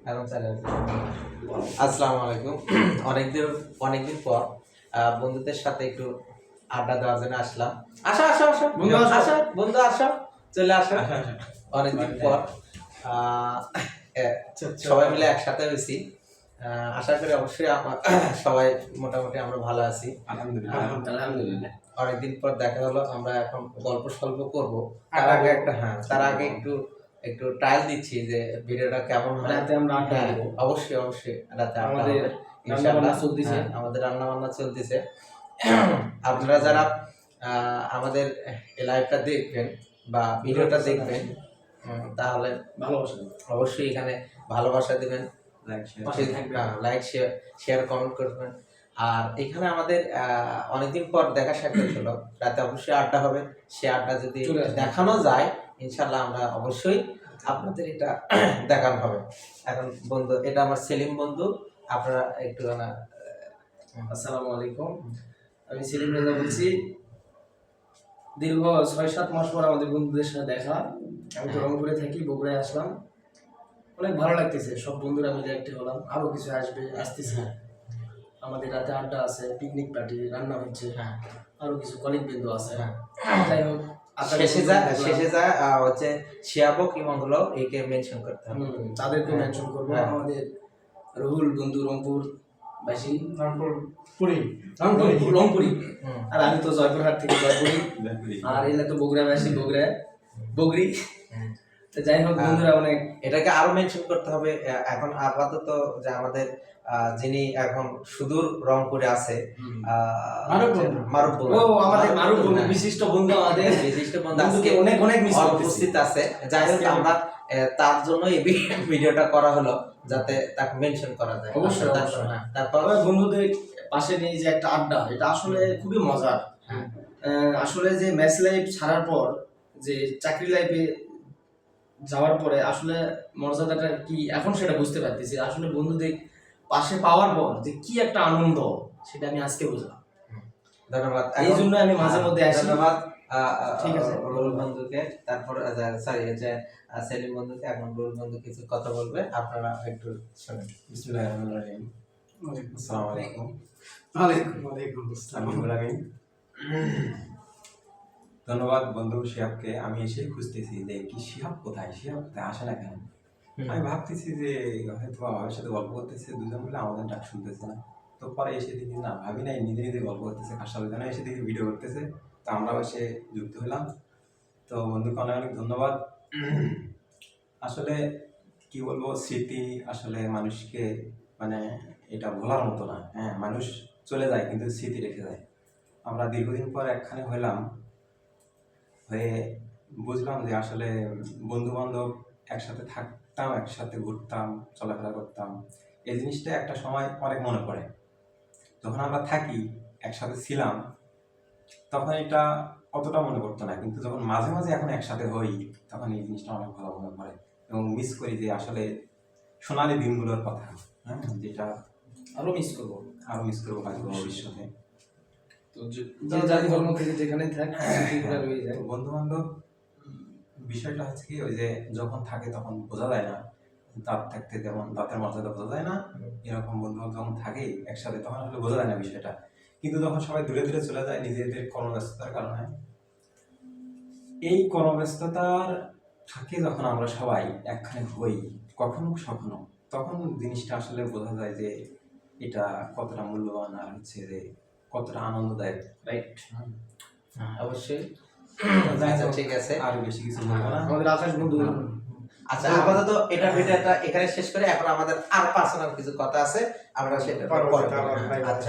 এখন চালু আছে। আসসালামু আলাইকুম। অনেকদিন পর বন্ধুদের সাথে একটু আড্ডা দেওয়ার জন্য আসলাম। আসো আসো আসো বন্ধু, আসো বন্ধু, আসো, চলে আসো। অনেকদিন পর সবাই মিলে একসাথে হয়েছি। আশা করি অবশ্যই সবাই মোটামুটি আমরা ভালো আছি, আলহামদুলিল্লাহ। অনেকদিন পর দেখা হলো, আমরা এখন গল্প সল্প করবো। তার আগে একটু ট্রায়াল দিচ্ছি যে ভিডিওটা কেমন হয়। রাতে আমরা আড্ডা দেব। অবশ্যই রাতে আমাদের রান্না চলতেছে। আমাদের রান্না বান্না চলতেছে। আপনারা যারা আমাদের এই লাইভটা দেখবেন বা ভিডিওটা দেখবেন, তাহলে অবশ্যই এখানে ভালোবাসা দিবেন, লাইক শেয়ার কমেন্ট করবেন। আর এখানে আমাদের অনেকদিন পর দেখা সাক্ষাৎ হলো, রাতে অবশ্যই আড্ডা হবে। সে আড্ডা যদি দেখানো যায়, ইনশাল্লাহ আমরা অবশ্যই আপনাদের এটা দেখানো হবে। এখন বন্ধু, এটা আমার সেলিম বন্ধু, আপনারা একটু আসসালামু আলাইকুম, আমি সেলিম রেজা বলছি। দীর্ঘ ৬-৭ মাস পর আমাদের বন্ধুদের সাথে দেখা। আমি তো রংপুরে থাকি, বগুড়ায় আসলাম। অনেক ভালো লাগতেছে, সব বন্ধুরা মিলে একটা হলাম। আরো কিছু আসতেছে। আমাদের রাতে আড্ডা আছে, পিকনিক পার্টি, রান্না হচ্ছে, আরো কিছু কলিগ বন্ধু আছে। যাই হোক, শেষে যায় হচ্ছে শিয়াবো কি মঙ্গল একে মেনশন করতে হবে, তাদেরকে মেনশন করবো। আমাদের রুহুল বন্ধু রংপুর বাসী, রংপুরি, আর আমি তো জয়পুরহাট থেকে জয়পুরি, আর এলা তো বগুড়া বাসী, বগরি। যাই হোক বন্ধুরা, অনেক এটাকে আরো মেনশন করতে হবে। এখন আপাতত যে আমাদের যিনি এখন সুদূর রংপুরে আছে, বিশিষ্ট বন্ধু আজকে অনেক উপস্থিত আছে। যাই হোক, আমরা তার জন্য এই ভিডিওটা করা হলো, যাতে তাকে মেনশন করা যায়। তারপর বন্ধুদের পাশে নিয়ে যে একটা আড্ডা, এটা আসলে খুবই মজার। আসলে যে ম্যাচ লাইফ ছাড়ার পর যে চাকরি লাইফে যাওয়ার পরে আসলে মর্যাদাটা কি, এখন সেটা বুঝতে পারতেছি। আসলে বন্ধুদের পাশে পাওয়ার পর যে কি একটা আনন্দ, সেটা আমি আজকে বুঝলাম। ধন্যবাদ। এই জন্য আমি মাঝে মধ্যে আসি। ধন্যবাদ। ঠিক আছে, রুল বন্ধুকে, তারপর সরি যে সেলিম বন্ধুকে। এখন রুল বন্ধু কিছু কথা বলবে, আপনারা একটু শুনেন। বিসমিল্লাহির রহমানির রহিম। আসসালামু আলাইকুম। ওয়ালাইকুম আসসালাম। ধন্যবাদ বন্ধু শিহাবকে। আমি এসে খুঁজতেছি যে কি শিহাব কোথায় আসে না কেন। আমি ভাবতেছি যে হয়তো আমার সাথে গল্প করতেছে দুজন মিলে, আমাদের ডাক শুনতেছে না। তো পরে এসে দেখি না, ভাবি নাই, নিজে গল্প করতেছে কার সাথে যেন, এসে দেখি ভিডিও করতেছে। তো আমরাও এসে যুক্ত হলাম। তো বন্ধুকে অনেক ধন্যবাদ। আসলে কি বলবো, স্মৃতি আসলে মানুষকে, মানে এটা ভোলার মতো না। মানুষ চলে যায় কিন্তু স্মৃতি রেখে যায়। আমরা দীর্ঘদিন পর একখানে হয়ে বুঝলাম যে আসলে বন্ধু বান্ধব একসাথে থাকতাম, একসাথে ঘুরতাম, চলাফেরা করতাম। এই জিনিসটা একটা সময় অনেক মনে পড়ে। যখন আমরা থাকি, একসাথে ছিলাম, তখন এটা অতটা মনে পড়তো না। কিন্তু যখন মাঝে মাঝে এখন একসাথে হই, তখন এই জিনিসটা অনেক ভালো মনে পড়ে এবং মিস করি যে আসলে সোনালি দিনগুলোর কথা, যেটা আরো মিস করবো হয়তো ভবিষ্যতে। বন্ধু বান্ধব বিষয়টা হচ্ছে কি, ওই যে যখন থাকে তখন বোঝা যায় না, দাঁত থাকতে যেমন দাঁতের মর্যাদা বোঝা যায় না, এরকম বন্ধু বান্ধব যখন থাকে একসাথে তখন আসলে বোঝা যায় না বিষয়টা। কিন্তু যখন সবাই দূরে দূরে চলে যায় নিজেদের কর্মব্যস্ততার কারণে, এই কর্মব্যস্ততার থাকে যখন আমরা সবাই একখানে হই কখনো সখনো, তখন জিনিসটা আসলে বোঝা যায় যে এটা কতটা মূল্যবান, আর হচ্ছে যে কতটা আনন্দদায়ক। রাইট? অবশ্যই। ঠিক আছে, আর বেশি কিছু বলবো না। আমাদের আকাশ বন্ধু। আচ্ছা, আপাতত এটা ভিডিওটা এখানে শেষ করে, এখন আমাদের আর পার্সোনাল কিছু কথা আছে, আমরা সেটা পরে। আচ্ছা।